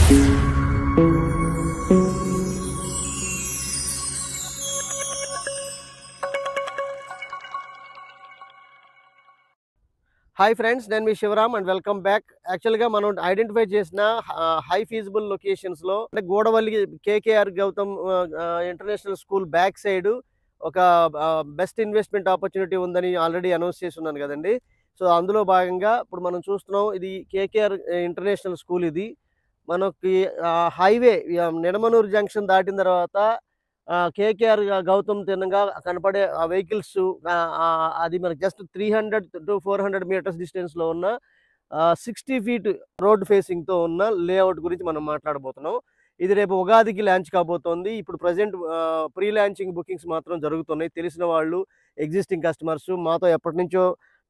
Hi friends, నేను మీ Shivaram and welcome back. యాక్చువల్గా మనం ఐడెంటిఫై చేసిన హై ఫీజిబుల్ లొకేషన్స్లో అంటే Gudavalli KKR Gautam international school back side ఒక బెస్ట్ ఇన్వెస్ట్మెంట్ ఆపర్చునిటీ ఉందని ఆల్రెడీ అనౌన్స్ చేసి ఉన్నాను కదండి. సో అందులో భాగంగా ఇప్పుడు మనం చూస్తున్నాం, ఇది కేకేఆర్ ఇంటర్నేషనల్ స్కూల్. ఇది మనకి హైవే నిడమనూరు జంక్షన్ దాటిన తర్వాత కేకేఆర్ గౌతమ్ తిన్నగా కనపడే ఆ వెహికల్స్, అది మనకి జస్ట్ 300 to 400 మీటర్స్ డిస్టెన్స్లో ఉన్న 60 ఫీట్ రోడ్ ఫేసింగ్తో ఉన్న లేఅవుట్ గురించి మనం మాట్లాడబోతున్నాం. ఇది రేపు ఉగాదికి లాంచ్ కాబోతోంది. ఇప్పుడు ప్రజెంట్ ప్రీ లాంచింగ్ బుకింగ్స్ మాత్రం జరుగుతున్నాయి. తెలిసిన వాళ్ళు, ఎగ్జిస్టింగ్ కస్టమర్స్, మాతో ఎప్పటి నుంచో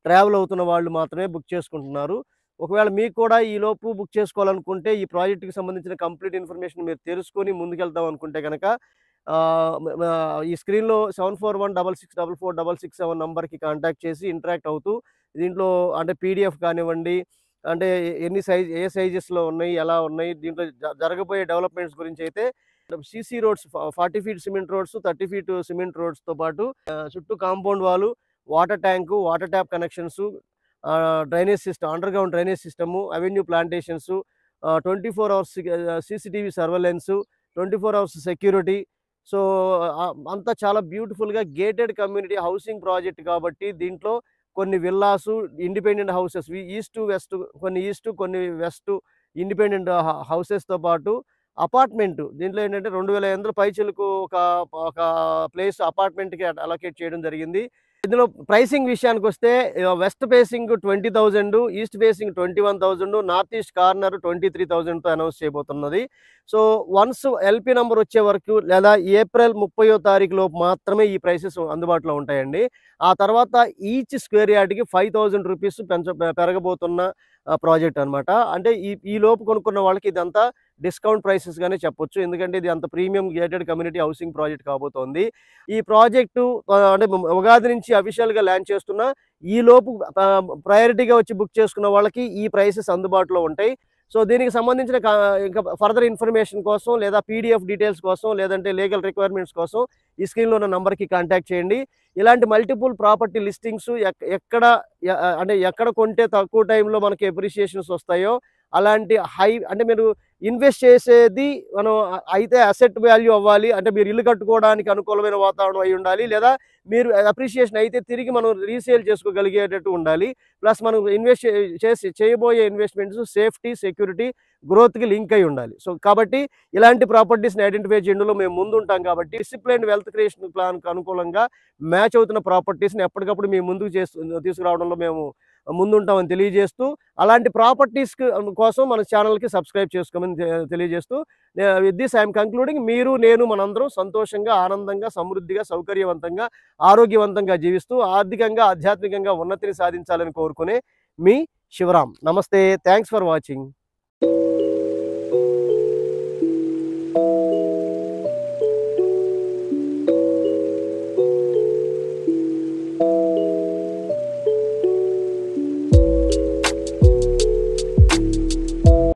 ట్రావెల్ అవుతున్న వాళ్ళు మాత్రమే బుక్ చేసుకుంటున్నారు. ఒకవేళ మీకు కూడా ఈలోపు బుక్ చేసుకోవాలనుకుంటే, ఈ ప్రాజెక్ట్కి సంబంధించిన కంప్లీట్ ఇన్ఫర్మేషన్ మీరు తెలుసుకొని ముందుకెళ్తాం అనుకుంటే కనుక ఈ స్క్రీన్లో 7416644667 నంబర్కి కాంటాక్ట్ చేసి ఇంటరాక్ట్ అవుతూ, దీంట్లో అంటే పీడిఎఫ్ కానివ్వండి, అంటే ఎన్ని సైజ్, ఏ సైజెస్లో ఉన్నాయి, ఎలా ఉన్నాయి, దీంట్లో జరగబోయే డెవలప్మెంట్స్ గురించి అయితే CC roads, 40 feet cement roads, 30 feet cement రోడ్స్తో పాటు చుట్టూ compound wall, water tank, water tap connections, drainage system, underground drainage system, avenue plantations, 24 hours CCTV surveillance, 24 hours security. So అంతా చాలా బ్యూటిఫుల్గా గేటెడ్ కమ్యూనిటీ హౌసింగ్ ప్రాజెక్ట్ కాబట్టి దీంట్లో కొన్ని villas, independent houses, east to west, కొన్ని east కొన్ని west independent హౌసెస్తో పాటు apartment. దీంట్లో ఏంటంటే 2500 పైచిలకు ఒక ప్లేస్ అపార్ట్మెంట్కి అలొకేట్ చేయడం జరిగింది. ఇందులో ప్రైసింగ్ విషయానికి వస్తే west facing 20,000, east facing 21,000, north east corner 23,000తో అనౌన్స్ చేయబోతున్నది. సో వన్స్ ఎల్పి నెంబర్ వచ్చే వరకు లేదా ఏప్రిల్ 30వ తారీఖు లోపు మాత్రమే ఈ ప్రైసెస్ అందుబాటులో ఉంటాయండి. ఆ తర్వాత ఈచ్ స్క్వేర్ యార్డ్కి 5,000 రూపీస్ పెరగబోతున్న ప్రాజెక్ట్ అనమాట. అంటే ఈ లోపు కొనుక్కున్న వాళ్ళకి ఇదంతా డిస్కౌంట్ ప్రైసెస్గానే చెప్పొచ్చు, ఎందుకంటే ఇది అంత premium gated community housing project కాబోతోంది. ఈ ప్రాజెక్టు అంటే ఉగాది నుంచి అఫీషియల్గా లాంచ్ చేస్తున్న ఈ లోపు ప్రయారిటీగా వచ్చి బుక్ చేసుకున్న వాళ్ళకి ఈ ప్రైసెస్ అందుబాటులో ఉంటాయి. సో దీనికి సంబంధించిన ఇంకా ఫర్దర్ ఇన్ఫర్మేషన్ కోసం, లేదా పీడిఎఫ్ డీటెయిల్స్ కోసం, లేదంటే లీగల్ రిక్వైర్మెంట్స్ కోసం ఈ స్క్రీన్లో ఉన్న నంబర్కి కాంటాక్ట్ చేయండి. ఇలాంటి మల్టిపుల్ ప్రాపర్టీ లిస్టింగ్స్ ఎక్కడ కొంటే తక్కువ టైంలో మనకి ఎప్రిషియేషన్స్ వస్తాయో, అలాంటి అంటే మీరు ఇన్వెస్ట్ చేసేది మనం అయితే అసెట్ వాల్యూ అవ్వాలి, అంటే మీరు ఇల్లు కట్టుకోవడానికి అనుకూలమైన వాతావరణం అయి ఉండాలి, లేదా మీరు అప్రిషియేషన్ అయితే తిరిగి మనం రీసేల్ చేసుకోగలిగేటట్టు ఉండాలి. ప్లస్ మనం చేయబోయే ఇన్వెస్ట్మెంట్స్ సేఫ్టీ, సెక్యూరిటీ, గ్రోత్కి లింక్ అయి ఉండాలి. సో కాబట్టి ఇలాంటి ప్రాపర్టీస్ని ఐడెంటిఫై చేయడంలో మేము ముందుంటాం. కాబట్టి డిసిప్లైన్ వెల్త్ క్రియేషన్ ప్లాన్కి అనుకూలంగా మ్యాచ్ అవుతున్న ప్రాపర్టీస్ని ఎప్పటికప్పుడు మేము ముందుకు తీసుకురావడంలో మేము ముందుంటామని తెలియజేస్తూ, అలాంటి ప్రాపర్టీస్ కోసం మన ఛానల్కి సబ్స్క్రైబ్ చేసుకోమని తెలియజేస్తూ, విత్ దిస్ ఐఎమ్ కంక్లూడింగ్. మీరు, నేను, మనందరం సంతోషంగా, ఆనందంగా, సమృద్ధిగా, సౌకర్యవంతంగా, ఆరోగ్యవంతంగా జీవిస్తూ ఆర్థికంగా, ఆధ్యాత్మికంగా ఉన్నతిని సాధించాలని కోరుకునే మీ శివరామ్. నమస్తే, థ్యాంక్స్ ఫర్ వాచింగ్.